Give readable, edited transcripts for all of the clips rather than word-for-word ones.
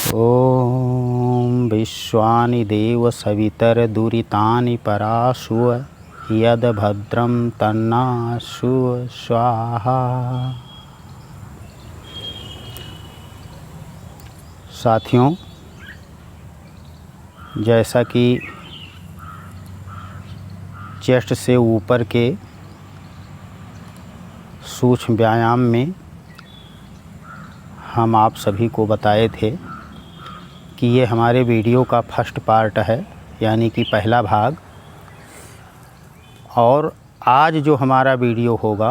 ॐ विश्वानि देव सवितर्दुरितानि पराशुव यद भद्रं तन्नाशु स्वाहा। साथियों, जैसा कि चेस्ट से ऊपर के सूक्ष्म व्यायाम में हम आप सभी को बताए थे कि ये हमारे वीडियो का फर्स्ट पार्ट है, यानी कि पहला भाग। और आज जो हमारा वीडियो होगा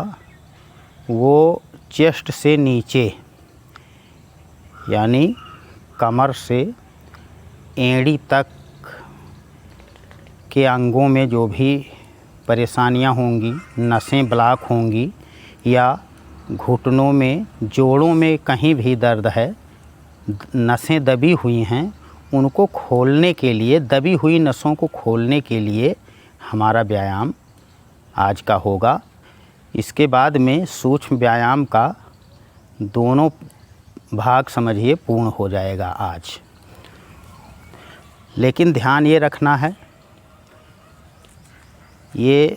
वो चेस्ट से नीचे यानी कमर से एड़ी तक के अंगों में जो भी परेशानियां होंगी, नसें ब्लॉक होंगी या घुटनों में, जोड़ों में कहीं भी दर्द है, नसें दबी हुई हैं, उनको खोलने के लिए, दबी हुई नसों को खोलने के लिए हमारा व्यायाम आज का होगा। इसके बाद में सूक्ष्म व्यायाम का दोनों भाग समझिए पूर्ण हो जाएगा आज। लेकिन ध्यान ये रखना है, ये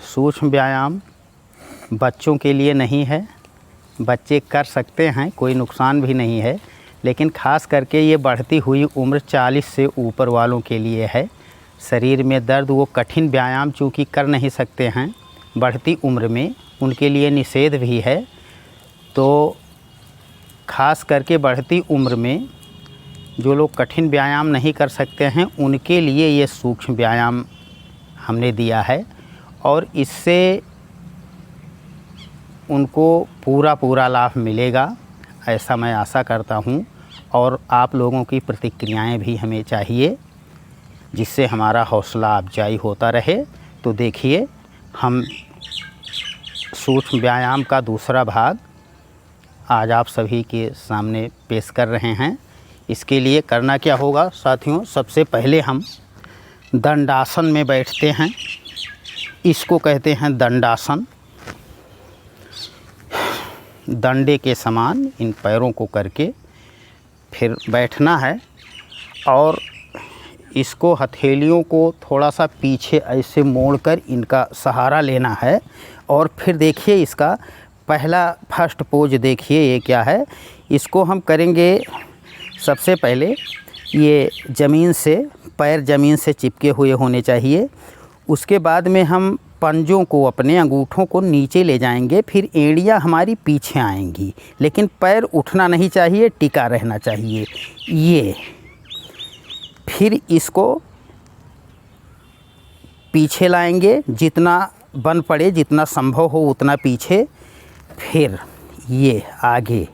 सूक्ष्म व्यायाम बच्चों के लिए नहीं है। बच्चे कर सकते हैं, कोई नुकसान भी नहीं है, लेकिन ख़ास करके ये बढ़ती हुई उम्र 40 से ऊपर वालों के लिए है। शरीर में दर्द, वो कठिन व्यायाम चूँकि कर नहीं सकते हैं बढ़ती उम्र में, उनके लिए निषेध भी है। तो ख़ास करके बढ़ती उम्र में जो लोग कठिन व्यायाम नहीं कर सकते हैं उनके लिए ये सूक्ष्म व्यायाम हमने दिया है, और इससे उनको पूरा लाभ मिलेगा, ऐसा मैं आशा करता हूँ। और आप लोगों की प्रतिक्रियाएं भी हमें चाहिए, जिससे हमारा हौसला अफजाई होता रहे। तो देखिए, हम सूक्ष्म व्यायाम का दूसरा भाग आज आप सभी के सामने पेश कर रहे हैं। इसके लिए करना क्या होगा साथियों, सबसे पहले हम दंडासन में बैठते हैं। इसको कहते हैं दंडासन। डंडे के समान इन पैरों को करके फिर बैठना है, और इसको हथेलियों को थोड़ा सा पीछे ऐसे मोड़कर इनका सहारा लेना है। और फिर देखिए, इसका पहला फर्स्ट पोज देखिए ये क्या है। इसको हम करेंगे सबसे पहले, ये ज़मीन से, पैर ज़मीन से चिपके हुए होने चाहिए। उसके बाद में हम पंजों को, अपने अंगूठों को नीचे ले जाएंगे, फिर एड़ियाँ हमारी पीछे आएंगी, लेकिन पैर उठना नहीं चाहिए, टिका रहना चाहिए। ये फिर इसको पीछे लाएंगे, जितना बन पड़े, जितना संभव हो उतना पीछे। फिर ये आगे,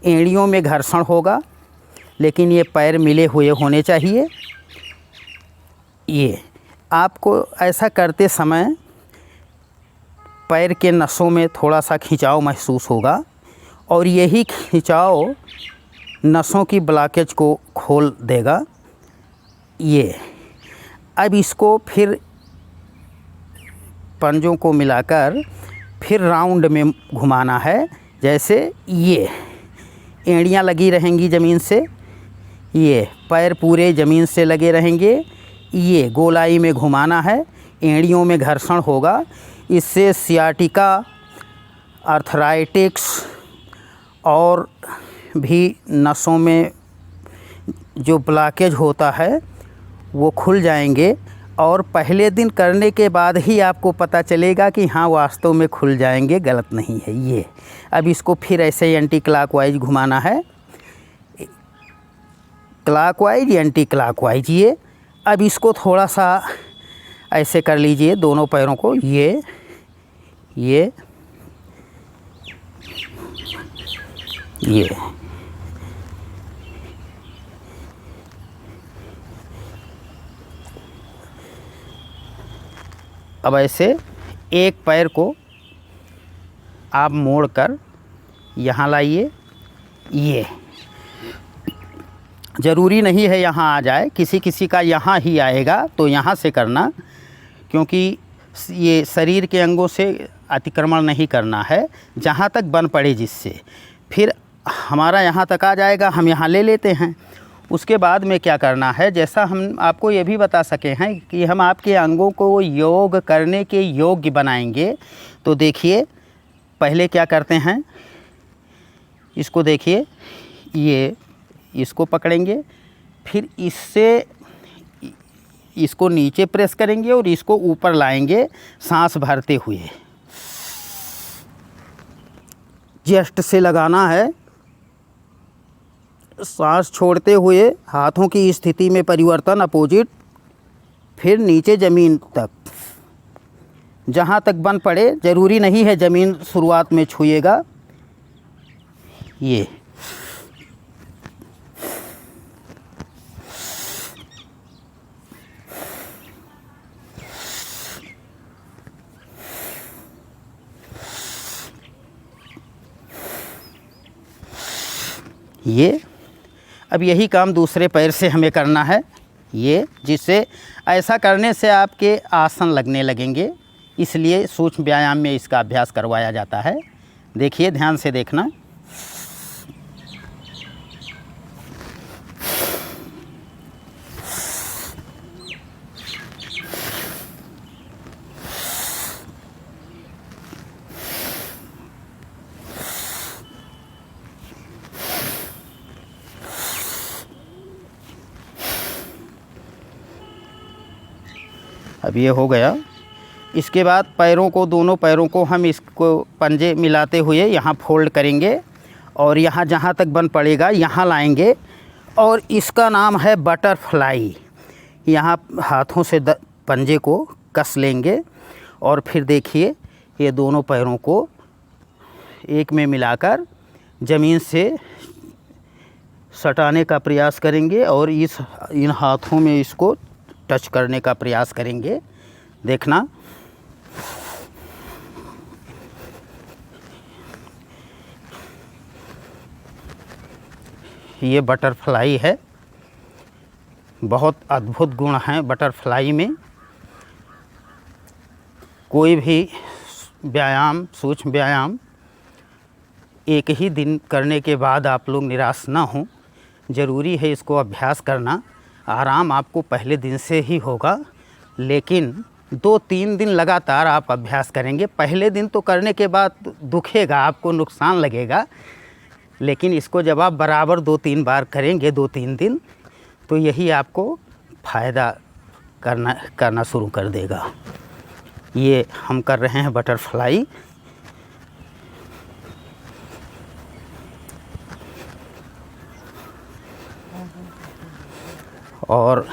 एड़ियों में घर्षण होगा, लेकिन ये पैर मिले हुए होने चाहिए। ये आपको ऐसा करते समय पैर के नसों में थोड़ा सा खिंचाव महसूस होगा, और यही खिंचाव नसों की ब्लॉकेज को खोल देगा। ये अब इसको फिर पंजों को मिलाकर फिर राउंड में घुमाना है। जैसे ये एड़ियाँ लगी रहेंगी ज़मीन से, ये पैर पूरे ज़मीन से लगे रहेंगे, ये गोलाई में घुमाना है, एड़ियों में घर्षण होगा। इससे सियाटिका, आर्थराइटिक्स और भी नसों में जो ब्लॉकेज होता है वो खुल जाएंगे, और पहले दिन करने के बाद ही आपको पता चलेगा कि हाँ वास्तव में खुल जाएंगे, गलत नहीं है ये। अब इसको फिर ऐसे एंटी क्लॉकवाइज घुमाना है, क्लॉकवाइज एंटी क्लॉकवाइज। ये अब इसको थोड़ा सा ऐसे कर लीजिए, दोनों पैरों को, ये अब ऐसे एक पैर को आप मोड़कर यहाँ लाइए। ये ज़रूरी नहीं है यहाँ आ जाए, किसी किसी का यहाँ ही आएगा, तो यहाँ से करना, क्योंकि ये शरीर के अंगों से अतिक्रमण नहीं करना है, जहाँ तक बन पड़े जिससे। फिर हमारा यहाँ तक आ जाएगा, हम यहाँ ले लेते हैं। उसके बाद में क्या करना है, जैसा हम आपको ये भी बता सके हैं कि हम आपके अंगों को योग करने के योग्य बनाएंगे। तो देखिए पहले क्या करते हैं, इसको देखिए, ये इसको पकड़ेंगे, फिर इससे इसको नीचे प्रेस करेंगे और इसको ऊपर लाएंगे सांस भरते हुए। चेस्ट से लगाना है, सांस छोड़ते हुए हाथों की स्थिति में परिवर्तन अपोजिट, फिर नीचे ज़मीन तक, जहाँ तक बन पड़े, ज़रूरी नहीं है ज़मीन शुरुआत में छुएगा। ये अब यही काम दूसरे पैर से हमें करना है, ये, जिससे ऐसा करने से आपके आसन लगने लगेंगे, इसलिए सूक्ष्म व्यायाम में इसका अभ्यास करवाया जाता है। देखिए, ध्यान से देखना। अब ये हो गया। इसके बाद पैरों को, दोनों पैरों को हम इसको पंजे मिलाते हुए यहाँ फोल्ड करेंगे और यहाँ जहाँ तक बन पड़ेगा यहाँ लाएंगे और इसका नाम है बटरफ्लाई। यहाँ हाथों से पंजे को कस लेंगे और फिर देखिए ये दोनों पैरों को एक में मिलाकर ज़मीन से सटाने का प्रयास करेंगे और इन हाथों में इसको टच करने का प्रयास करेंगे। देखना, ये बटरफ्लाई है। बहुत अद्भुत गुण हैं बटरफ्लाई में। कोई भी व्यायाम, सूक्ष्म व्यायाम एक ही दिन करने के बाद आप लोग निराश ना हों। ज़रूरी है इसको अभ्यास करना। आराम आपको पहले दिन से ही होगा, लेकिन 2-3 दिन लगातार आप अभ्यास करेंगे। पहले दिन तो करने के बाद दुखेगा, आपको नुकसान लगेगा, लेकिन इसको जब आप बराबर 2-3 बार करेंगे, 2-3 दिन, तो यही आपको फ़ायदा करना शुरू कर देगा। ये हम कर रहे हैं बटरफ्लाई। और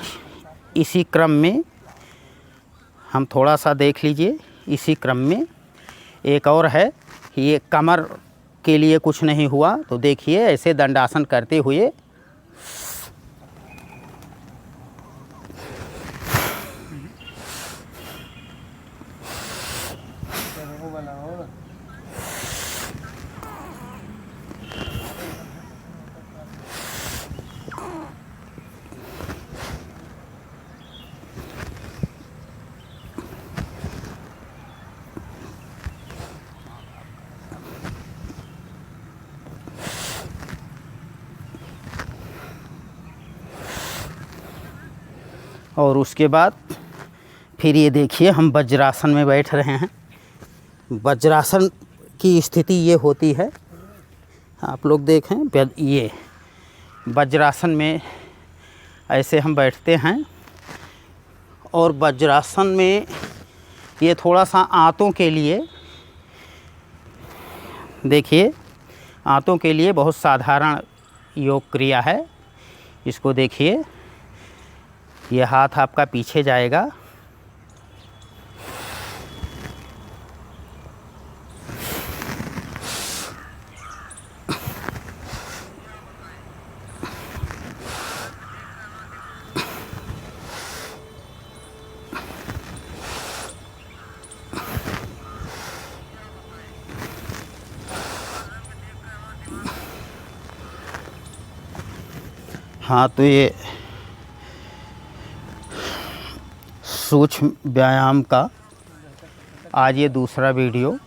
इसी क्रम में हम थोड़ा सा देख लीजिए, इसी क्रम में एक और है। ये कमर के लिए कुछ नहीं हुआ, तो देखिए ऐसे दंडासन करते हुए और उसके बाद फिर ये देखिए हम वज्रासन में बैठ रहे हैं। वज्रासन की स्थिति ये होती है, आप लोग देखें, ये वज्रासन में ऐसे हम बैठते हैं और वज्रासन में ये थोड़ा सा आंतों के लिए, देखिए आंतों के लिए बहुत साधारण योग क्रिया है। इसको देखिए, ये हाथ आपका पीछे जाएगा, हाँ। तो ये सूक्ष्म व्यायाम का आज ये दूसरा वीडियो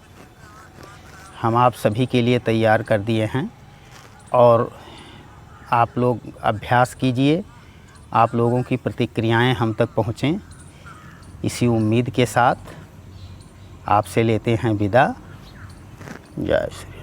हम आप सभी के लिए तैयार कर दिए हैं और आप लोग अभ्यास कीजिए, आप लोगों की प्रतिक्रियाएं हम तक पहुँचें, इसी उम्मीद के साथ आपसे लेते हैं विदा। जय श्री